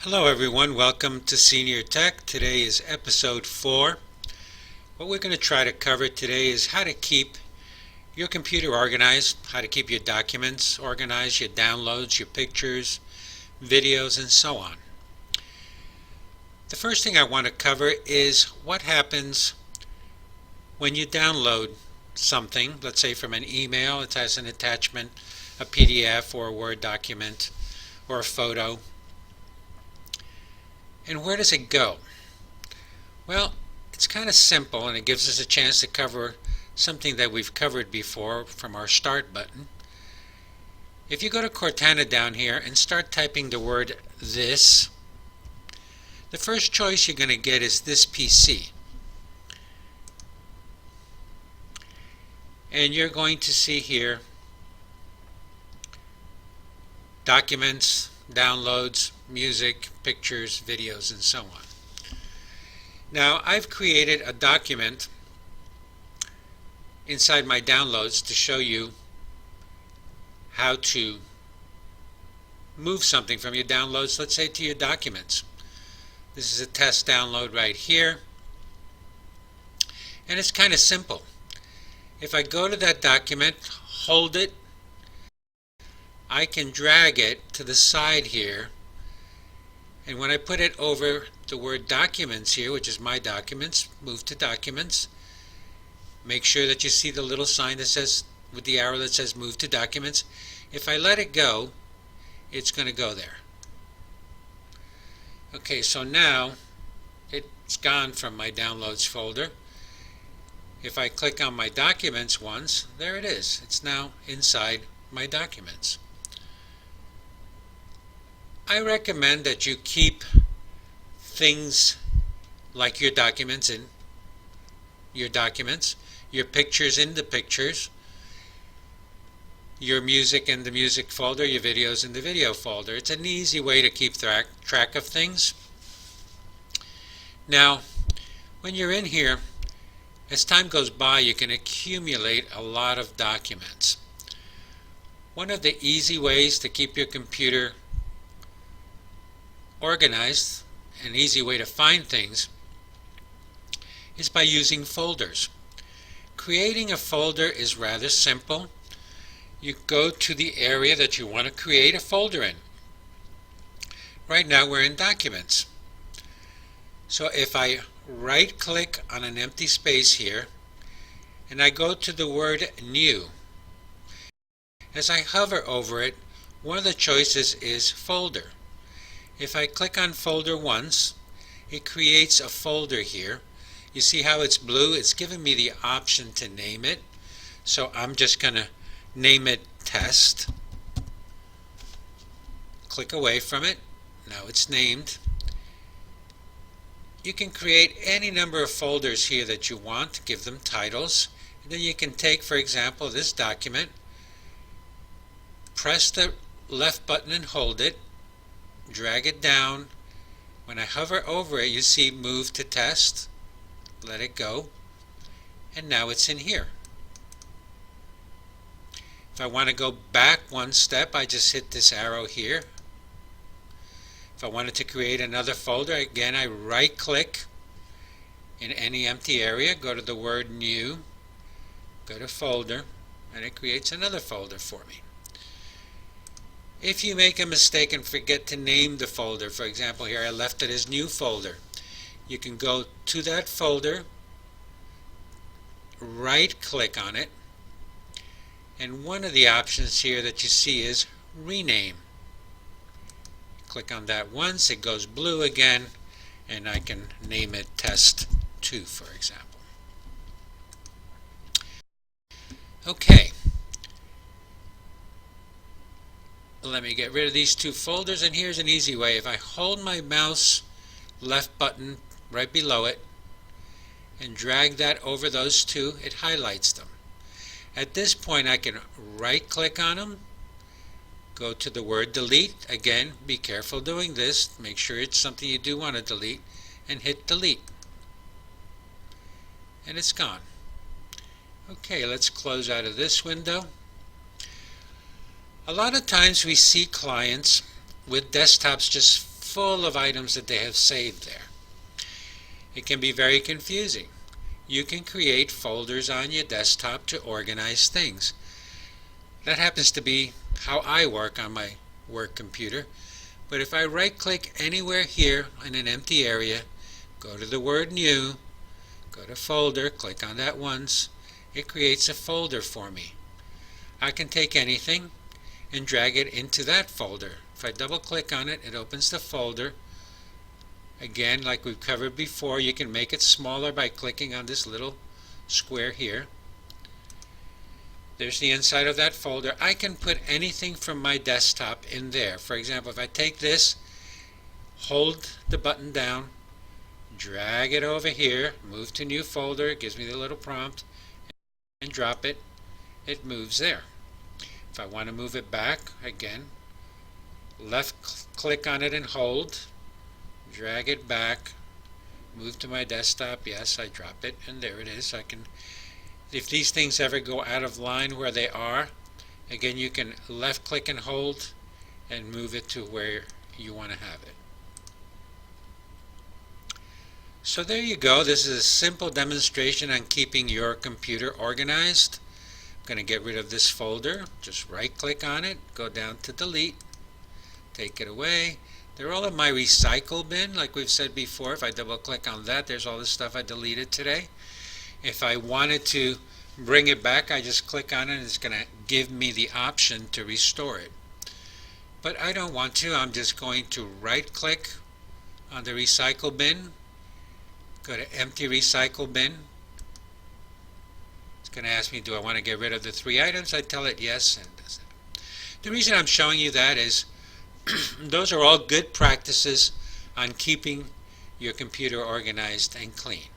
Hello everyone, welcome to Senior Tech. Today is episode 4. What we're going to try to cover today is how to keep your computer organized, how to keep your documents organized, your downloads, your pictures, videos, and so on. The first thing I want to cover is what happens when you download something, let's say from an email. It has an attachment, a PDF or a Word document or a photo. And where does it go? Well, it's kind of simple, and it gives us a chance to cover something that we've covered before from our Start button. If you go to Cortana down here and start typing the word this, the first choice you're going to get is this PC. And you're going to see here documents, downloads, music, pictures, videos, and so on. Now, I've created a document inside my downloads to show you how to move something from your downloads, let's say, to your documents. This is a test download right here, and it's kind of simple. If I go to that document, hold it, I can drag it to the side here, and when I put it over the word documents here, which is my documents, move to documents, make sure that you see the little sign that says, with the arrow that says move to documents. If I let it go, it's going to go there. Okay, so now it's gone from my downloads folder. If I click on my documents once, there it is. It's now inside my documents. I recommend that you keep things like your documents in your documents, your pictures in the pictures, your music in the music folder, your videos in the video folder. It's an easy way to keep track of things. Now, when you're in here, as time goes by, you can accumulate a lot of documents. One of the easy ways to keep your computer organized, an easy way to find things, is by using folders. Creating a folder is rather simple. You go to the area that you want to create a folder in. Right now we're in Documents. So if I right click on an empty space here and I go to the word New, as I hover over it, one of the choices is Folder. If I click on Folder once, it creates a folder here. You see how it's blue? It's giving me the option to name it. So I'm just going to name it Test. Click away from it. Now it's named. You can create any number of folders here that you want, give them titles. And then you can take, for example, this document, press the left button and hold it, drag it down. When I hover over it, you see Move to Test. Let it go. And now it's in here. If I want to go back one step, I just hit this arrow here. If I wanted to create another folder, again, I right click in any empty area, go to the word New, go to Folder, and it creates another folder for me. If you make a mistake and forget to name the folder, for example, here I left it as New Folder, you can go to that folder, right click on it, and one of the options here that you see is Rename. Click on that once, it goes blue again, and I can name it Test 2, for example. Okay. Let me get rid of these two folders, and here's an easy way. If I hold my mouse left button right below it and drag that over those two, it highlights them. At this point I can right click on them, go to the word Delete. Again, be careful doing this, make sure it's something you do want to delete, and hit Delete. And it's gone. Okay, let's close out of this window. A lot of times we see clients with desktops just full of items that they have saved there. It can be very confusing. You can create folders on your desktop to organize things. That happens to be how I work on my work computer. But if I right-click anywhere here in an empty area, go to the word New, go to Folder, click on that once, it creates a folder for me. I can take anything and drag it into that folder. If I double-click on it, it opens the folder. Again, like we've covered before, you can make it smaller by clicking on this little square here. There's the inside of that folder. I can put anything from my desktop in there. For example, if I take this, hold the button down, drag it over here, move to New Folder, it gives me the little prompt, and drop it, it moves there. If I want to move it back, again, left click on it and hold, drag it back, move to my desktop, yes, I drop it, and there it is. I can, if these things ever go out of line where they are, again, you can left click and hold and move it to where you want to have it. So there you go. This is a simple demonstration on keeping your computer organized. I'm going to get rid of this folder. Just right click on it, go down to delete, take it away. They're all in my recycle bin, like we've said before. If I double click on that, there's all the stuff I deleted today. If I wanted to bring it back, I just click on it and it's going to give me the option to restore it. But I don't want to. I'm just going to right click on the recycle bin, go to empty recycle bin. It's going to ask me, do I want to get rid of the 3 items? I tell it yes, and does it. The reason I'm showing you that is those are all good practices on keeping your computer organized and clean.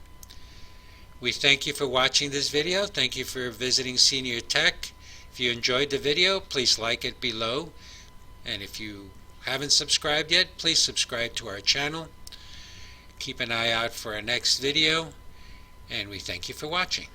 We thank you for watching this video. Thank you for visiting Senior Tech. If you enjoyed the video, please like it below. And if you haven't subscribed yet, please subscribe to our channel. Keep an eye out for our next video. And we thank you for watching.